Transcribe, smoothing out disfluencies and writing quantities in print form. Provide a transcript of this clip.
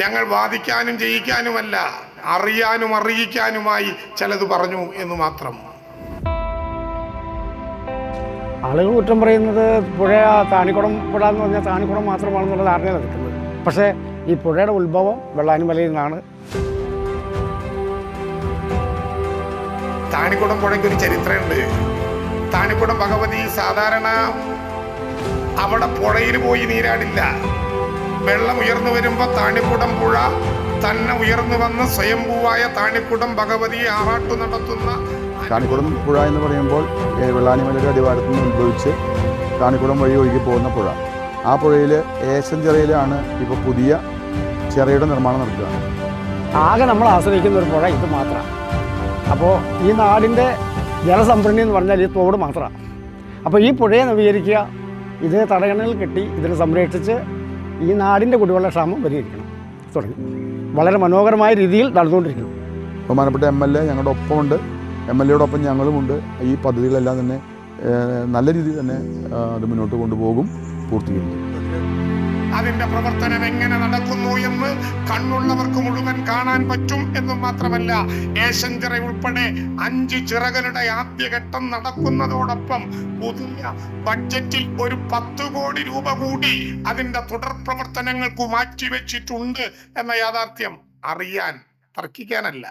ഞങ്ങൾ വാദിക്കാനും ജയിക്കാനുമല്ല, അറിയാനും അറിയിക്കാനുമായി ചിലത് പറഞ്ഞു എന്ന് മാത്രം. ആളുകൾ കുറ്റം പറയുന്നത് പുഴ താണിക്കുളം പുഴ എന്ന് പറഞ്ഞാൽ താണിക്കുളം മാത്രമാണെന്നുള്ള ധാരണയാണ് നിൽക്കുന്നത്. പക്ഷേ ഈ പുഴയുടെ ഉത്ഭവം വെള്ളാനിമലയിൽ നിന്നാണ്. താണിക്കുളം പുഴയ്ക്കൊരു ചരിത്രമുണ്ട്. താണിക്കുളം ഭഗവതി സാധാരണ അവിടെ പുഴയിൽ പോയി നീരാടില്ല. വെള്ളം ഉയർന്നു വരുമ്പോൾ താണിക്കുടം പുഴ തന്നെ ഉയർന്നു വന്ന് സ്വയംഭൂവായ താണിക്കുടം ഭഗവതിയെ ആറാട്ടു നടത്തുന്ന താണിക്കുളം പുഴ എന്ന് പറയുമ്പോൾ വെള്ളാനിമലയുടെ അടിവാരത്തിൽ നിന്ന് ഉത്ഭവിച്ച് താണിക്കുളം വഴി ഒഴുകി പോകുന്ന പുഴ. ആ പുഴയിൽ ഏശൻചിറയിലാണ് ഇപ്പോൾ പുതിയ ചിറയുടെ നിർമ്മാണം നടക്കുകയാണ്. ആകെ നമ്മൾ ആശ്രയിക്കുന്ന ഒരു പുഴ ഇത് മാത്രമാണ്. അപ്പോൾ ഈ നാടിൻ്റെ ജലസംഭരണി എന്ന് പറഞ്ഞാൽ ഈ തോട് മാത്രമാണ്. അപ്പോൾ ഈ പുഴയെ നവീകരിക്കുക, ഇത് തടയണകൾ കെട്ടി ഇതിനെ സംരക്ഷിച്ച് ഈ നാടിൻ്റെ കുടിവെള്ളക്ഷാമം പരിഹരിക്കണം തുടങ്ങി വളരെ മനോഹരമായ രീതിയിൽ നടന്നുകൊണ്ടിരിക്കുന്നു. ബഹുമാനപ്പെട്ട MLA ഞങ്ങളുടെ ഒപ്പമുണ്ട്, MLAയോടൊപ്പം ഞങ്ങളുമുണ്ട്. ഈ പദ്ധതികളെല്ലാം തന്നെ നല്ല രീതിയിൽ തന്നെ അത് മുന്നോട്ട് കൊണ്ടുപോകും, പൂർത്തീകരിക്കും. അതിന്റെ പ്രവർത്തനം എങ്ങനെ നടക്കുന്നു എന്ന് കണ്ണുള്ളവർക്ക് മുഴുവൻ കാണാൻ പറ്റും എന്നും മാത്രമല്ല, ഏശൻചിറ ഉൾപ്പെടെ 5 ചിറകളുടെ ആദ്യഘട്ടം നടക്കുന്നതോടൊപ്പം പുതിയ ബഡ്ജറ്റിൽ ഒരു 10 കോടി രൂപ കൂടി അതിന്റെ തുടർ പ്രവർത്തനങ്ങൾക്ക് മാറ്റിവെച്ചിട്ടുണ്ട് എന്ന യാഥാർത്ഥ്യം അറിയാൻ, തർക്കിക്കാനല്ല.